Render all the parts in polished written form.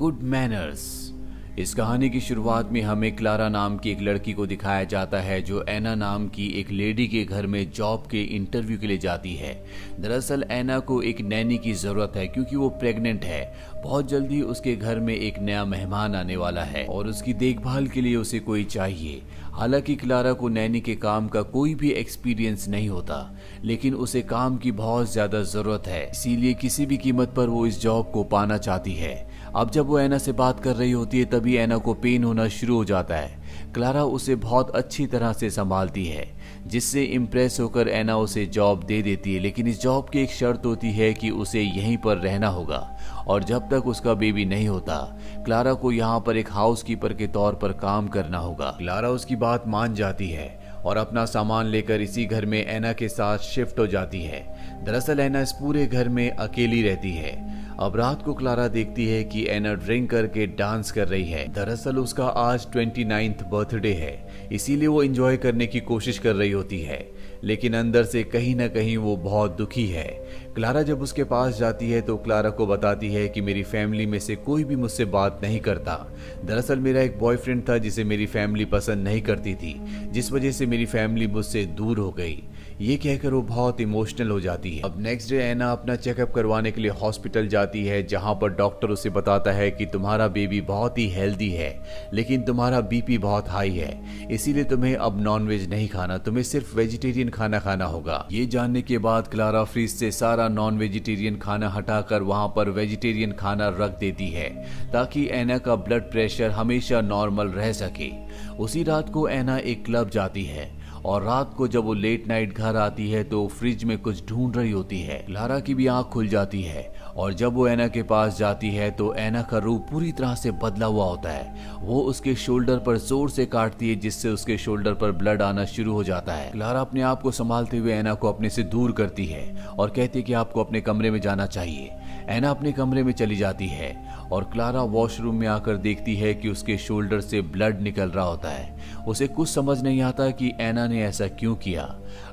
Good manners. इस कहानी की शुरुआत में हमें क्लारा नाम की एक लड़की को दिखाया जाता है जो एना नाम की एक लेडी के घर में जॉब के इंटरव्यू के लिए जाती है। दरअसल एना को एक नैनी की ज़रूरत है क्योंकि वो प्रेग्नेंट है। बहुत जल्दी उसके घर में एक नया मेहमान आने वाला है और उसकी देखभाल के लिए उसे कोई चाहिए। हालांकि क्लारा को नैनी के काम का कोई भी एक्सपीरियंस नहीं होता, लेकिन उसे काम की बहुत ज़्यादा ज़रूरत है, इसीलिए किसी भी कीमत पर वो इस जॉब को पाना चाहती है। अब जब वो एना से बात कर रही होती है तभी एना को पेन होना शुरू हो जाता है। क्लारा उसे बहुत अच्छी तरह से संभालती है, जिससे इम्प्रेस होकर एना उसे जॉब दे देती है। लेकिन इस जॉब की एक शर्त होती है कि उसे यहीं पर रहना होगा और जब तक उसका बेबी नहीं होता क्लारा को यहाँ पर एक हाउसकीपर के तौर पर काम करना होगा। क्लारा उसकी बात मान जाती है और अपना सामान लेकर इसी घर में एना के साथ शिफ्ट हो जाती है। दरअसल एना इस पूरे घर में अकेली रहती है। अब रात को क्लारा देखती है कि एना ड्रिंक करके डांस कर रही है। दरअसल उसका आज 29th बर्थडे है, इसीलिए वो एंजॉय करने की कोशिश कर रही होती है, लेकिन अंदर से कहीं ना कहीं वो बहुत दुखी है। क्लारा जब उसके पास जाती है तो क्लारा को बताती है कि मेरी फैमिली में से कोई भी मुझसे बात नहीं करता। दरअसल मेरा एक बॉयफ्रेंड था जिसे मेरी फैमिली पसंद नहीं करती थी, जिस वजह से मेरी फैमिली मुझसे दूर हो गई। ये कहकर वो बहुत इमोशनल हो जाती है। अब नेक्स्ट डे एना अपना चेकअप करवाने के लिए हॉस्पिटल जाती है, जहां पर डॉक्टर उसे बताता है कि तुम्हारा बेबी बहुत ही हेल्दी है, लेकिन तुम्हारा बीपी बहुत हाई है, इसीलिए तुम्हें अब नॉनवेज नहीं खाना, तुम्हें सिर्फ वेजिटेरियन खाना खाना होगा। ये जानने के बाद क्लारा फ्रिज से सारा नॉन वेजिटेरियन खाना हटाकर वहां पर वेजिटेरियन खाना रख देती है, ताकि एना का ब्लड प्रेशर हमेशा नॉर्मल रह सके। उसी रात को एना एक क्लब जाती है और रात को जब वो लेट नाइट घर आती है तो फ्रिज में कुछ ढूंढ रही होती है। क्लारा की भी आंख खुल जाती है और जब वो एना के पास जाती है तो एना का रूप पूरी तरह से बदला हुआ होता है। वो उसके शोल्डर पर जोर से काटती है, जिससे उसके शोल्डर पर ब्लड आना शुरू हो जाता है। क्लारा अपने आप को संभालते हुए एना को अपने से दूर करती है और कहती है कि आपको अपने कमरे में जाना चाहिए। एना अपने कमरे में चली जाती है और क्लारा वॉशरूम में आकर देखती है कि उसके शोल्डर से ब्लड निकल रहा होता है। उसे कुछ समझ नहीं आता कि एना ने ऐसा क्यों किया।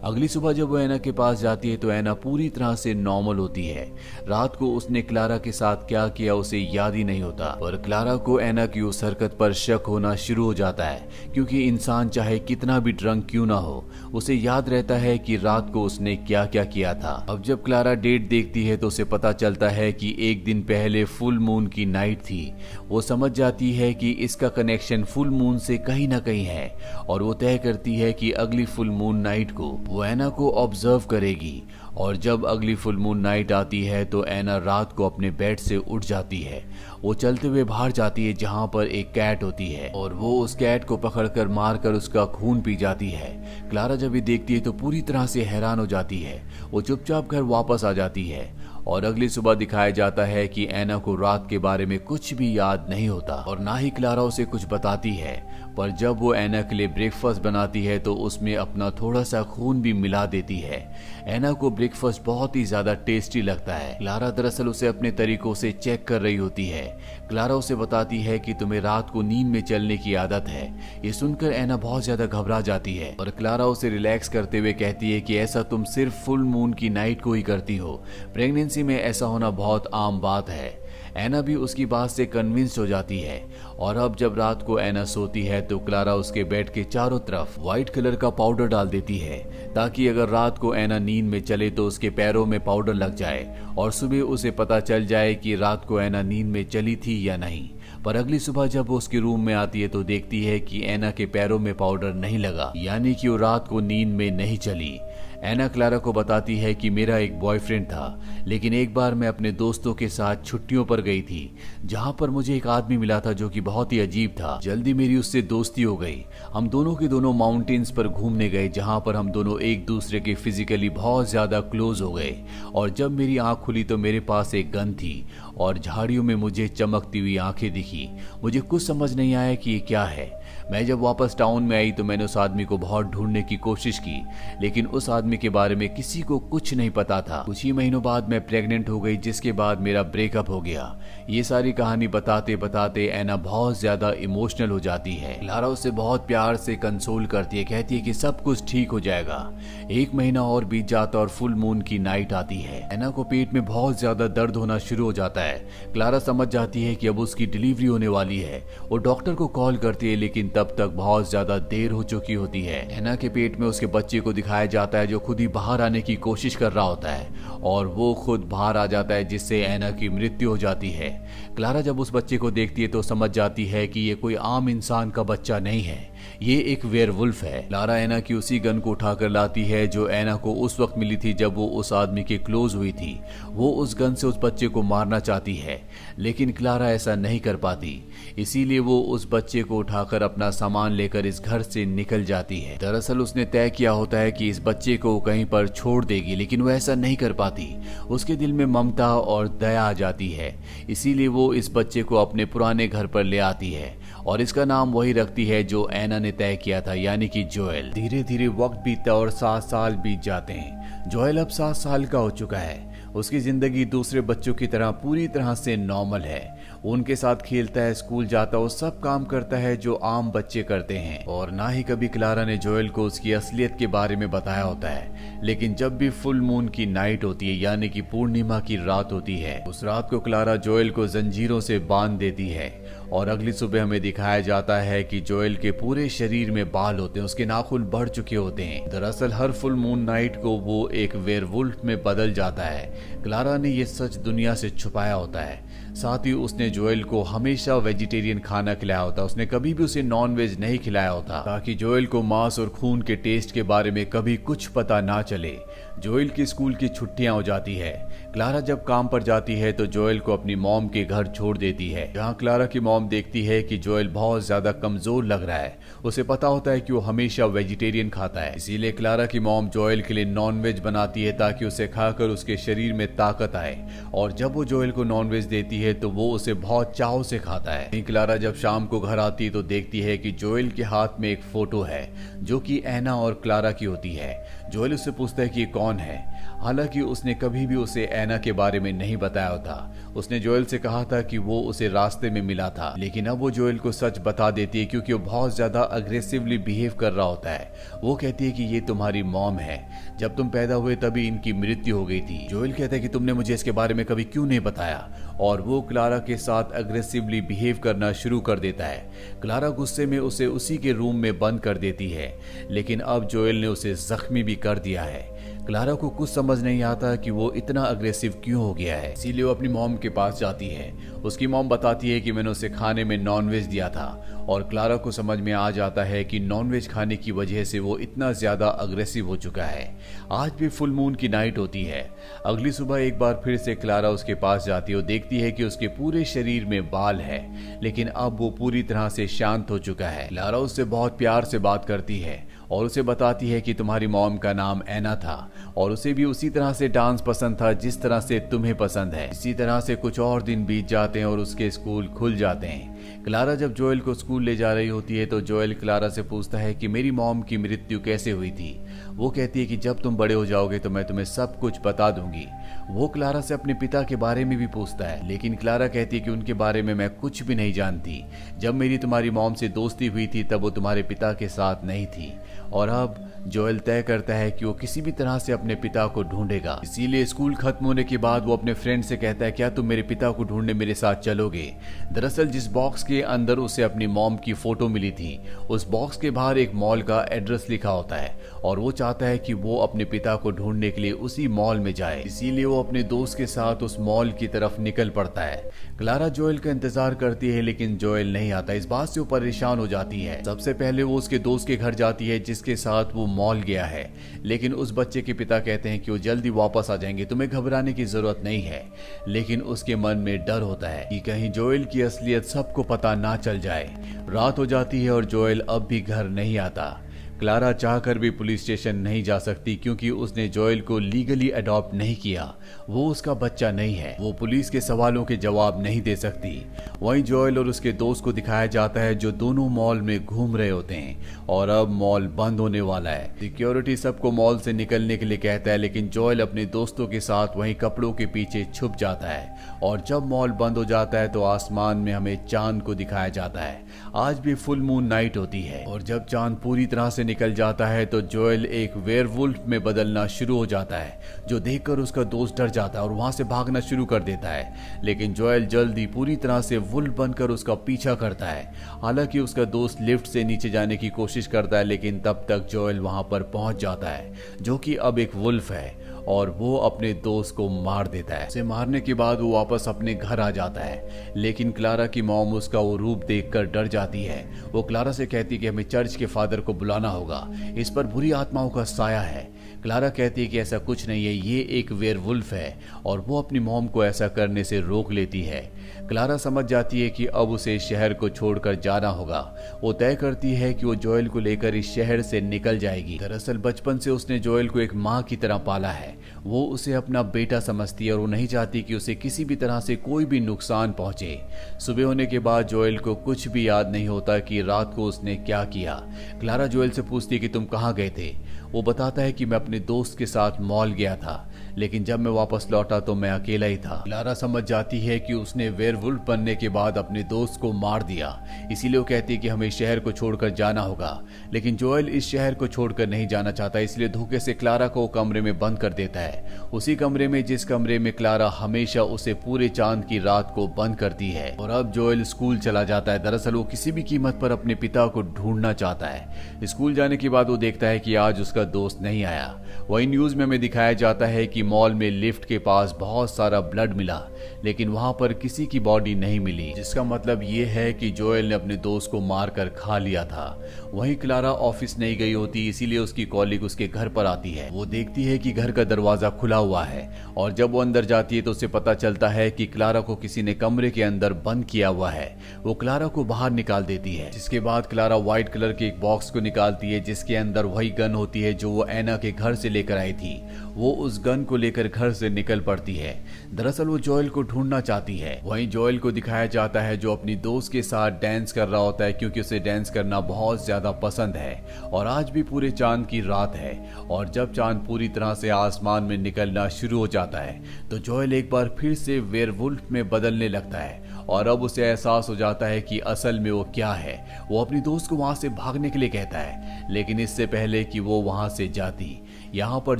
अगली सुबह जब वो एना के पास जाती है तो एना पूरी तरह से नॉर्मल होती है। रात को उसने क्लारा के साथ क्या किया उसे याद ही नहीं होता, और क्लारा को एना की उस हरकत पर शक होना शुरू हो जाता है, क्योंकि इंसान चाहे कितना भी ड्रंक क्यों ना हो, उसे याद रहता है कि रात को उसने क्या क्या किया था। अब जब क्लारा डेट देखती है तो उसे पता चलता है कि एक दिन पहले फुल मून की नाइट थी। वो समझ जाती है कि इसका कनेक्शन फुल मून से कहीं ना कहीं है और वो तय करती है कि अगली फुल मून नाइट को वो एना को ऑब्जर्व करेगी। और जब अगली फुल मून नाइट आती है तो एना रात को अपने बेड से उठ जाती है। वो चलते हुए बाहर जाती है जहां पर एक कैट होती है और वो उस कैट को पकड़कर मारकर उसका खून पी जाती है। क्लारा जब ये देखती है तो पूरी तरह से हैरान हो जाती है। वो चुपचाप घर वापस आ जाती है और अगली सुबह दिखाया जाता है कि एना को रात के बारे में कुछ भी याद नहीं होता और ना ही क्लारा उसे कुछ बताती है। पर जब वो एना के लिए ब्रेकफास्ट बनाती है तो उसमें अपना थोड़ा सा खून भी मिला देती है। एना को ब्रेकफास्ट बहुत ही ज्यादा टेस्टी लगता है। क्लारा दरअसल उसे अपने तरीकों से चेक कर रही होती है। क्लारा उसे बताती है कि तुम्हें रात को नींद में चलने की आदत है। ये सुनकर एना बहुत ज्यादा घबरा जाती है और क्लारा उसे रिलैक्स करते हुए कहती है कि ऐसा तुम सिर्फ फुल मून की नाइट को ही करती हो, प्रेगनेंसी में ऐसा होना बहुत आम बात है। एना भी उसकी बात से कन्विंस्ड हो जाती है और अब जब रात को एना सोती है तो क्लारा उसके बेड के चारों तरफ व्हाइट कलर का पाउडर डाल देती है, ताकि अगर रात को एना नींद में चले तो उसके पैरों में पाउडर लग जाए और सुबह उसे पता चल जाए कि रात को एना नींद में चली थी या नहीं। पर अगली सुबह जब वो उसके रूम में आती है तो देखती है कि एना के पैरों में पाउडर नहीं लगा, यानी कि वो रात को नींद में नहीं चली। एना क्लारा को बताती है कि मेरा एक बॉयफ्रेंड था, लेकिन एक बार मैं अपने दोस्तों के साथ छुट्टियों पर गई थी, जहां पर मुझे एक आदमी मिला था जो कि बहुत ही अजीब था। जल्दी मेरी उससे दोस्ती हो गई। हम दोनों के दोनों माउंटेन्स पर घूमने गए, जहां पर हम दोनों एक दूसरे के फिजिकली बहुत ज्यादा क्लोज हो गए। और जब मेरी आंख खुली तो मेरे पास एक गन थी और झाड़ियों में मुझे चमकती हुई आंखें दिखी। मुझे कुछ समझ नहीं आया कि ये क्या है। मैं जब वापस टाउन में आई तो मैंने उस आदमी को बहुत ढूंढने की कोशिश की, लेकिन उस आदमी के बारे में किसी को कुछ नहीं पता था। कुछ ही महीनों बाद मैं प्रेग्नेंट हो गई, जिसके बाद मेरा ब्रेकअप हो गया। ये सारी कहानी बताते बताते एना बहुत ज्यादा इमोशनल हो जाती है। क्लारा उसे बहुत प्यार से कंसोल करती है, कहती है कि सब कुछ ठीक हो जाएगा। एक महीना और बीत जाता और फुल मून की नाइट आती है। एना को पेट में बहुत ज्यादा दर्द होना शुरू हो जाता है। क्लारा समझ जाती है कि अब उसकी डिलीवरी होने वाली है। वो डॉक्टर को कॉल करती है, लेकिन तब तक बहुत ज्यादा देर हो चुकी होती है। एना के पेट में उसके बच्चे को दिखाया जाता है जो खुद ही बाहर आने की कोशिश कर रहा होता है और वो खुद बाहर आ जाता है, जिससे एना की मृत्यु हो जाती है। क्लारा जब उस बच्चे को देखती है तो समझ जाती है कि ये कोई आम इंसान का बच्चा नहीं है, ये एक वेयरवुल्फ है। क्लारा एना की उसी गन को उठाकर लाती है जो एना को उस वक्त मिली थी जब वो उस आदमी के क्लोज हुई थी। वो उस गन से उस बच्चे को मारना चाहती है, लेकिन क्लारा ऐसा नहीं कर पाती। इसीलिए वो उस बच्चे को उठाकर अपना सामान लेकर इस घर से निकल जाती है। दरअसल उसने तय किया होता है कि इस बच्चे को कहीं पर छोड़ देगी, लेकिन वो ऐसा नहीं कर पाती। उसके दिल में ममता और दया आ जाती है, इसीलिए वो इस बच्चे को अपने पुराने घर पर ले आती है और इसका नाम वही रखती है जो एना ने तय किया था, यानी कि जोएल। धीरे धीरे वक्त बीतता और 7 साल बीत जाते हैं। जोएल अब 7 साल का हो चुका है। उसकी जिंदगी दूसरे बच्चों की तरह पूरी तरह से नॉर्मल है। वो उनके साथ खेलता है, स्कूल जाता है, वो सब काम करता है जो आम बच्चे करते हैं। और ना ही कभी क्लारा ने जोएल को उसकी असलियत के बारे में बताया होता है। लेकिन जब भी फुल मून की नाइट होती है, यानी कि पूर्णिमा की रात होती है, उस रात को क्लारा जोएल को जंजीरों से बांध देती है और अगली सुबह हमें दिखाया जाता है कि जोएल के पूरे शरीर में बाल होते हैं, उसके नाखून बढ़ चुके होते हैं। दरअसल हर फुल मून नाइट को वो एक वेयरवुल्फ में बदल जाता है। क्लारा ने ये सच दुनिया से छुपाया होता है। साथ ही उसने जोएल को हमेशा वेजिटेरियन खाना खिलाया होता। उसने कभी भी उसे नॉन वेज नहीं खिलाया होता, ताकि जोएल को मांस और खून के टेस्ट के बारे में कभी कुछ पता ना चले। जोएल की स्कूल की छुट्टियां हो जाती है। क्लारा जब काम पर जाती है तो जोएल को अपनी मॉम के घर छोड़ देती है। जहाँ क्लारा की मॉम देखती है कि जोएल बहुत ज्यादा कमजोर लग रहा है। उसे पता होता है कि वो हमेशा वेजिटेरियन खाता है, इसीलिए क्लारा की मॉम जोएल के लिए नॉन वेज बनाती है ताकि उसे खाकर उसके शरीर में ताकत आए। और जब वो जोएल को नॉन वेज देती है तो वो उसे बहुत चाव से खाता है। क्लारा जब शाम को घर आती है तो देखती है कि जोएल के हाथ में एक फोटो है जो कि एना और क्लारा की होती है। जोएल उससे पूछता है कि ये कौन है। हालांकि उसने कभी भी उसे एना के बारे में नहीं बताया था। उसने जोएल से कहा था कि वो उसे रास्ते में मिला था, लेकिन अब वो जोएल को सच बता देती है क्योंकि वो बहुत ज्यादा अग्रेसिवली बिहेव कर रहा होता है। वो कहती है कि ये तुम्हारी मॉम है, जब तुम पैदा हुए तभी इनकी मृत्यु हो गई थी। जोएल कहता है कि तुमने मुझे इसके बारे में कभी क्यों नहीं बताया, और वो क्लारा के साथ अग्रेसिवली बिहेव करना शुरू कर देता है। क्लारा गुस्से में उसे उसी के रूम में बंद कर देती है, लेकिन अब जोएल ने उसे जख्मी भी कर दिया है। क्लारा को कुछ समझ नहीं आता कि वो इतना अग्रेसिव क्यों हो गया है, इसीलिए वो अपनी मॉम के पास जाती है। उसकी मॉम बताती है कि मैंने उसे खाने में नॉनवेज दिया था, और क्लारा को समझ में आ जाता है कि नॉनवेज खाने की वजह से वो इतना ज्यादा अग्रेसिव हो चुका है। आज भी फुल मून की नाइट होती है। अगली सुबह एक बार फिर से क्लारा उसके पास जाती है और देखती है कि उसके पूरे शरीर में बाल है, लेकिन अब वो पूरी तरह से शांत हो चुका है। क्लारा उससे बहुत प्यार से बात करती है और उसे बताती है कि तुम्हारी मॉम का नाम एना था और उसे भी उसी तरह से डांस पसंद था जिस तरह से तुम्हें पसंद है। इसी तरह से कुछ और दिन बीत जाते हैं और उसके स्कूल खुल जाते हैं। क्लारा जब जोएल को स्कूल ले जा रही होती है तो जोएल क्लारा से पूछता है कि मेरी मॉम की मृत्यु कैसे हुई थी। वो कहती है कि जब तुम बड़े हो जाओगे तो मैं तुम्हें सब कुछ बता दूंगी। वो क्लारा से अपने पिता के बारे में भी पूछता है, लेकिन क्लारा कहती है कि उनके बारे में मैं कुछ भी नहीं जानती। जब मेरी तुम्हारी मॉम से दोस्ती हुई थी तब वो तुम्हारे पिता के साथ नहीं थी। और अब जोएल तय करता है कि वो किसी भी तरह से अपने पिता को ढूंढेगा। इसीलिए स्कूल खत्म होने के बाद वो अपने फ्रेंड से कहता है, क्या तुम मेरे पिता को ढूंढने मेरे साथ चलोगे। दरअसल जिस बॉक्स के अंदर उसे अपनी मॉम की फोटो मिली थी, उस बॉक्स के बाहर एक मॉल का एड्रेस लिखा होता है और वो चाहता है कि वो अपने पिता को ढूंढने के लिए उसी मॉल में जाए। इसीलिए वो अपने दोस्त के साथ उस मॉल की तरफ निकल पड़ता है। क्लारा जोएल का इंतजार करती है, लेकिन जोएल नहीं आता। इस बात से वो परेशान हो जाती है। सबसे पहले वो उसके दोस्त के घर जाती है जिसके साथ वो मॉल गया है, लेकिन उस बच्चे के पिता कहते हैं कि वो जल्दी वापस आ जाएंगे, तुम्हें घबराने की जरूरत नहीं है। लेकिन उसके मन में डर होता है कि कहीं जोएल की असलियत सबको पता ना चल जाए। रात हो जाती है और जोएल अब भी घर नहीं आता। क्लारा चाहकर भी पुलिस स्टेशन नहीं जा सकती क्योंकि उसने जोएल को लीगली अडॉप्ट नहीं किया। वो उसका बच्चा नहीं है। वो पुलिस के सवालों के जवाब नहीं दे सकती। वहीं जोएल और उसके दोस्त को दिखाया जाता है जो दोनों मॉल में घूम रहे होते हैं और अब मॉल बंद होने वाला है। सिक्योरिटी सबको मॉल से निकलने के लिए कहता है, लेकिन जोएल अपने दोस्तों के साथ वहीं कपड़ों के पीछे छुप जाता है। और जब मॉल बंद हो जाता है तो आसमान में हमें चांद को दिखाया जाता है। आज भी फुल मून नाइट होती है और जब चांद पूरी तरह से से निकल जाता है तो जोएल एक वेयरवुल्फ में बदलना शुरू हो जाता है, जो देखकर उसका दोस्त डर जाता है और वहां से भागना शुरू कर देता है। लेकिन जोएल जल्दी पूरी तरह से वुल्फ बनकर उसका पीछा करता है। हालांकि उसका दोस्त लिफ्ट से नीचे जाने की कोशिश करता है, लेकिन तब तक जोएल वहां पर पहुंच जाता है, जो कि अब एक वुल्फ है, और वो अपने दोस्त को मार देता है। उसे मारने के बाद वो वापस अपने घर आ जाता है, लेकिन क्लारा की मॉम उसका वो रूप देखकर डर जाती है। वो क्लारा से कहती है कि हमें चर्च के फादर को बुलाना होगा, इस पर बुरी आत्माओं का साया है। क्लारा कहती है कि ऐसा कुछ नहीं है, ये एक वेयरवुल्फ है, और वो अपनी मॉम को ऐसा करने से रोक लेती है। क्लारा समझ जाती है कि अब उसे शहर को छोड़कर जाना होगा। वो तय करती है कि वो जोएल को लेकर इस शहर से निकल जाएगी। दरअसल बचपन से उसने जोएल को एक माँ की तरह पाला है। वो उसे अपना बेटा समझती है और वो नहीं चाहती कि उसे किसी भी तरह से कोई भी नुकसान पहुंचे। सुबह होने के बाद जोएल को कुछ भी याद नहीं होता कि रात को उसने क्या किया। क्लारा जोएल से पूछती है कि तुम कहाँ गए थे। वो बताता है कि मैं अपने दोस्त के साथ मॉल गया था, लेकिन जब मैं वापस लौटा तो मैं अकेला ही था। क्लारा समझ जाती है कि उसने वेयरवुल्फ बनने के बाद अपने दोस्त को मार दिया, इसीलिए वो कहती है कि हमें शहर को छोड़कर जाना होगा। लेकिन जोएल इस शहर को छोड़कर नहीं जाना चाहता, इसलिए धोखे से क्लारा को कमरे में बंद कर देता है, उसी कमरे में जिस कमरे में क्लारा हमेशा उसे पूरे चांद की रात को बंद करती है। और अब जोएल स्कूल चला जाता है। दरअसल वो किसी भी कीमत पर अपने पिता को ढूंढना चाहता है। स्कूल जाने के बाद वो देखता है कि आज उसका दोस्त नहीं आया। वही न्यूज में हमें दिखाया जाता है कि मॉल में लिफ्ट के पास बहुत सारा ब्लड मिला, लेकिन वहां पर किसी की बॉडी नहीं मिली, जिसका मतलब ये है कि जोएल ने अपने दोस्त को मारकर खा लिया था। वहीं क्लारा ऑफिस नहीं गई होती, इसीलिए उसकी कॉलीग उसके घर पर आती है। वो देखती है कि घर का दरवाजा खुला हुआ है, और जब वो अंदर जाती है तो उसे पता चलता है कि क्लारा को किसी ने कमरे के अंदर बंद किया हुआ है। वो क्लारा को बाहर निकाल देती है, जिसके बाद क्लारा व्हाइट कलर के एक बॉक्स को निकालती है, जिसके अंदर वही गन होती है जो वो एना के घर से लेकर आई थी। वो उस गन को लेकर घर से निकल पड़ती है। दरअसल वो जोएल को ढूंढना चाहती है। वहीं जोएल को दिखाया जाता है जो अपनी दोस्त के साथ डांस कर रहा होता है, क्योंकि उसे डांस करना बहुत ज्यादा पसंद है। और आज भी पूरे चांद की रात है, और जब चांद पूरी तरह से आसमान में निकलना शुरू हो जाता है तो जोएल एक बार फिर से वेयरवुल्फ में बदलने लगता है। और अब उसे एहसास हो जाता है कि असल में वो क्या है। वो अपनी दोस्त को वहां से भागने के लिए कहता है, लेकिन इससे पहले कि वो वहां से जाती, यहाँ पर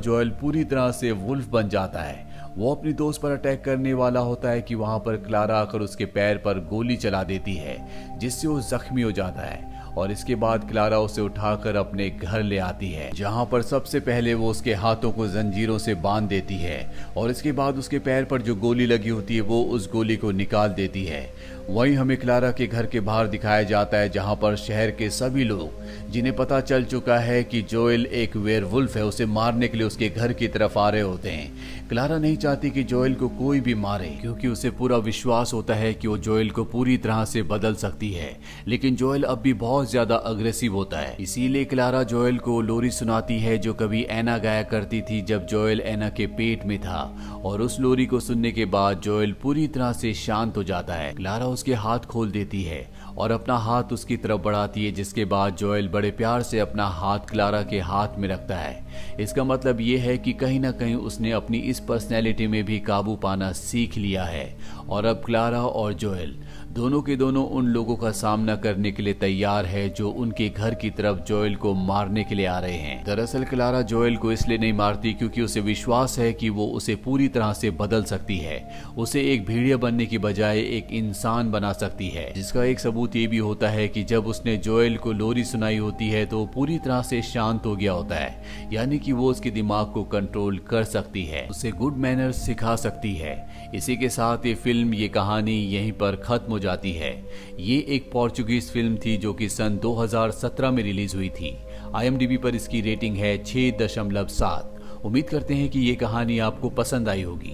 जोएल पूरी तरह से वुल्फ बन जाता है। वो अपनी दोस्त पर अटैक करने वाला होता है कि वहां पर क्लारा आकर उसके पैर पर गोली चला देती है, जिससे वो जख्मी हो जाता है। और इसके बाद क्लारा उसे उठाकर अपने घर ले आती है, जहां पर सबसे पहले वो उसके हाथों को जंजीरों से बांध देती है, और इसके बाद उसके पैर पर जो गोली लगी होती है वो उस गोली को निकाल देती है। वहीं हमें क्लारा के घर के बाहर दिखाया जाता है, जहां पर शहर के सभी लोग, जिन्हें पता चल चुका है कि जोएल एक वेयरवुल्फ है, उसे मारने के लिए उसके घर की तरफ आ रहे होते हैं। क्लारा नहीं चाहती कि जोएल को कोई भी मारे, क्योंकि उसे पूरा विश्वास होता है कि वो जोएल को पूरी तरह से बदल सकती है। लेकिन जोएल अब भी बहुत ज्यादा अग्रेसिव होता है, इसीलिए क्लारा जोएल को लोरी सुनाती है जो कभी एना गाया करती थी जब जोएल एना के पेट में था। और उस लोरी को सुनने के बाद जोएल पूरी तरह से शांत हो जाता है। क्लारा उसके हाथ खोल देती है और अपना हाथ उसकी तरफ बढ़ाती है, जिसके बाद जोएल बड़े प्यार से अपना हाथ क्लारा के हाथ में रखता है। इसका मतलब ये है कि कहीं ना कहीं उसने अपनी इस पर्सनैलिटी में भी काबू पाना सीख लिया है, और अब क्लारा और जोएल दोनों के दोनों उन लोगों का सामना करने के लिए तैयार है जो उनके घर की तरफ जोएल को मारने के लिए आ रहे हैं। दरअसल क्लारा जोएल को इसलिए नहीं मारती क्योंकि उसे विश्वास है कि वो उसे पूरी तरह से बदल सकती है। उसे एक भेड़िया बनने की बजाय एक इंसान बना सकती है, जिसका एक सबूत ये भी होता है कि जब उसने जोएल को लोरी सुनाई होती है तो पूरी तरह से शांत हो गया होता है, यानी कि वो उसके दिमाग को कंट्रोल कर सकती है, उसे गुड मैनर्स सिखा सकती है। इसी के साथ ये फिल्म, ये कहानी यहीं पर खत्म हो जाती है। ये एक पोर्चुगीज फिल्म थी जो कि सन 2017 में रिलीज हुई थी। IMDb पर इसकी रेटिंग है 6.7। उम्मीद करते हैं कि ये कहानी आपको पसंद आई होगी।